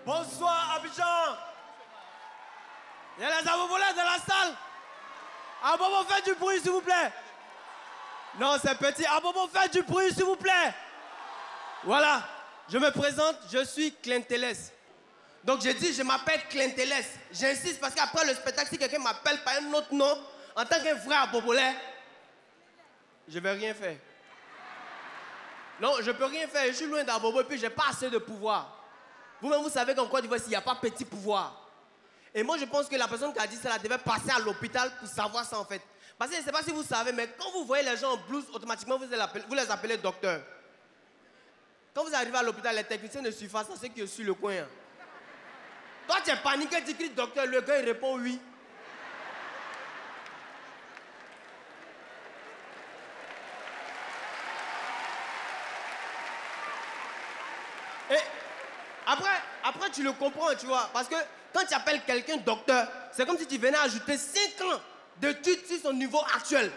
Bonsoir Abidjan. Il y a les abobolés dans la salle. Abobo, faites du bruit s'il vous plaît. Non, c'est petit. Abobo, faites du bruit s'il vous plaît. Voilà, je me présente, je suis Clinteles. Donc j'ai dit, je m'appelle Clinteles. J'insiste parce qu'après le spectacle, si quelqu'un m'appelle par un autre nom, en tant qu'un vrai abobolais, je ne vais rien faire. Non, je ne peux rien faire. Je suis loin d'Abobo et puis je n'ai pas assez de pouvoir. Vous-même, vous savez qu'en Côte d'Ivoire, il n'y a pas petit pouvoir. Et moi, je pense que la personne qui a dit ça devait passer à l'hôpital pour savoir ça en fait. Parce que je ne sais pas si vous savez, mais quand vous voyez les gens en blouse, automatiquement, vous les appelez docteurs. Quand vous arrivez à l'hôpital, les techniciens ne suivent pas ça, ceux qui sont sur le coin. Toi, tu es paniqué, tu cries docteur, le gars il répond oui. Et après, tu le comprends, tu vois. Parce que quand tu appelles quelqu'un docteur, c'est comme si tu venais ajouter 5 ans d'études sur son niveau actuel.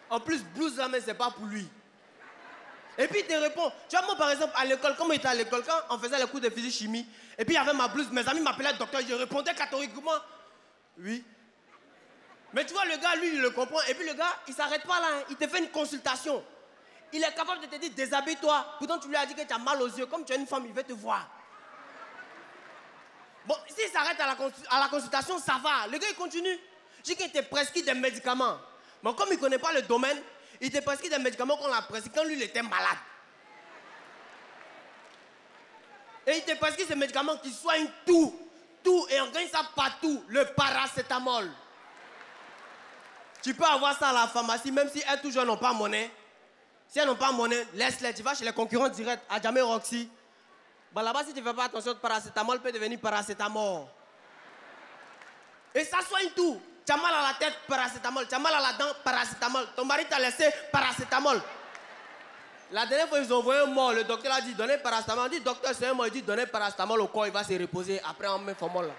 En plus, blouse là, mais c'est pas pour lui. Et puis il te répond. Tu vois, moi par exemple, à l'école, comme j'étais à l'école, quand on faisait les cours de physique-chimie, et puis il y avait ma blouse, mes amis m'appelaient docteur, je répondais catégoriquement, oui. Mais tu vois, le gars, lui, il le comprend. Et puis le gars, il s'arrête pas là, hein. Il te fait une consultation. Il est capable de te dire, déshabille-toi. Pourtant, tu lui as dit que tu as mal aux yeux. Comme tu es une femme, il veut te voir. Bon, s'il s'arrête à la consultation, ça va. Le gars, il continue. Je dis qu'il te prescrit des médicaments. Mais comme il ne connaît pas le domaine, il te prescrit des médicaments qu'on l'a prescrit quand lui, il était malade. Et il te prescrit ces médicaments qui soignent tout. Tout. Et on gagne ça partout. Le paracétamol. Tu peux avoir ça à la pharmacie, même si elles toujours n'ont pas monnaie. Si elles n'ont pas monnaie, laisse-les. Tu vas chez les concurrents directs, à Jamé Roxy. Bah là-bas, si tu ne fais pas attention, le paracétamol peut devenir paracétamol. Et ça soigne tout. Tu as mal à la tête, paracétamol. Tu as mal à la dent, paracétamol. Ton mari t'a laissé, paracétamol. La dernière fois, ils ont envoyé un mort. Le docteur a dit, donnez paracétamol. On dit, docteur, c'est un mort. Il dit, donnez paracétamol au corps, il va se reposer. Après, on met formol là.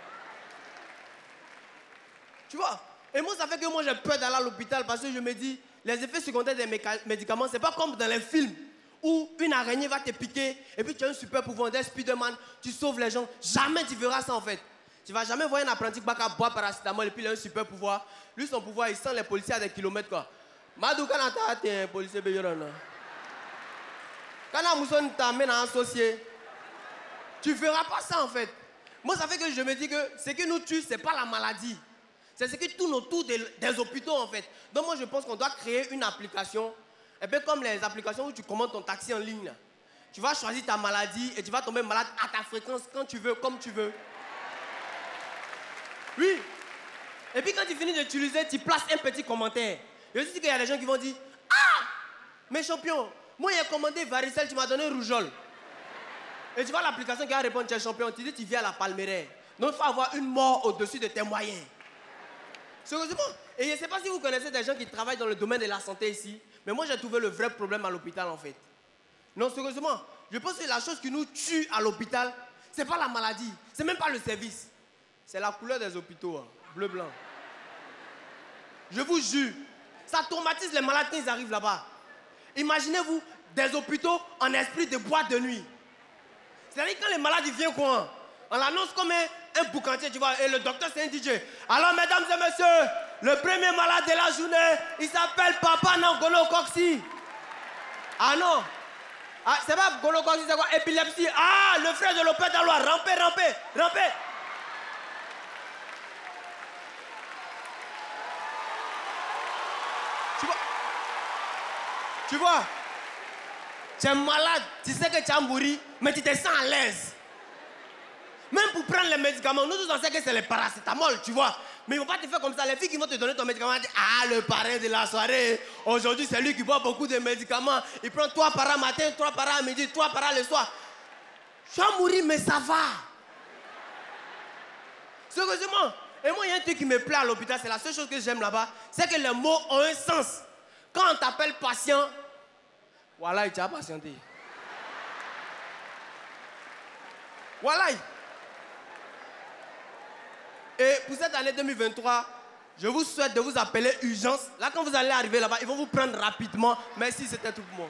Tu vois? Et moi, ça fait que moi, j'ai peur d'aller à l'hôpital parce que je me dis, les effets secondaires des médicaments, c'est pas comme dans les films où une araignée va te piquer et puis tu as un super pouvoir d'un Spider-Man, tu sauves les gens. Jamais tu verras ça en fait. Tu vas jamais voir un apprenti qui va boire paracétamol et puis il a un super pouvoir. Lui, son pouvoir, il sent les policiers à des kilomètres quoi. Madou, quand tu es un policier, quand tu t'amène à associer, tu verras pas ça en fait. Moi, ça fait que je me dis que ce qui nous tue, c'est pas la maladie. C'est ce qui tourne autour des hôpitaux en fait. Donc moi je pense qu'on doit créer une application, un peu comme les applications où tu commandes ton taxi en ligne. Tu vas choisir ta maladie et tu vas tomber malade à ta fréquence quand tu veux, comme tu veux. Oui. Et puis quand tu finis d'utiliser, tu places un petit commentaire. Je sais qu'il y a des gens qui vont dire, ah, mais champion, moi j'ai commandé varicelle, tu m'as donné rougeole. Et tu vois l'application qui va répondre, tu es champion, tu dis tu viens à la Palmeraie. Donc il faut avoir une mort au-dessus de tes moyens. Sérieusement. Et je ne sais pas si vous connaissez des gens qui travaillent dans le domaine de la santé ici, mais moi j'ai trouvé le vrai problème à l'hôpital en fait. Non, sérieusement, je pense que la chose qui nous tue à l'hôpital, ce n'est pas la maladie, ce n'est même pas le service. C'est la couleur des hôpitaux, hein, bleu-blanc. Je vous jure, ça traumatise les malades quand ils arrivent là-bas. Imaginez-vous des hôpitaux en esprit de boîte de nuit. C'est-à-dire quand les malades viennent quoi, on l'annonce comme un boucantier, tu vois, et le docteur c'est un DJ. Alors mesdames et messieurs, le premier malade de la journée, il s'appelle Papa Nangono Coxy. Ah non, ah, c'est pas Gono Coxy, c'est quoi? Épilepsie. Ah, le frère de Lopez Dalois, rampez. Tu vois, tu es malade, tu sais que tu as mouru, mais tu te sens à l'aise. Même pour prendre les médicaments, nous tous on sait que c'est le paracétamol, tu vois. Mais ils ne vont pas te faire comme ça. Les filles qui vont te donner ton médicament, disent, ah, le parrain de la soirée, aujourd'hui c'est lui qui boit beaucoup de médicaments. Il prend 3 paras matin, 3 paras à midi, 3 paras le soir. Je vais mourir, mais ça va. Sérieusement. Et moi, il y a un truc qui me plaît à l'hôpital, c'est la seule chose que j'aime là-bas, c'est que les mots ont un sens. Quand on t'appelle patient, voilà, tu as patienté. Voilà. Et pour cette année 2023, je vous souhaite de vous appeler urgence. Là, quand vous allez arriver là-bas, ils vont vous prendre rapidement. Merci, c'était tout pour moi.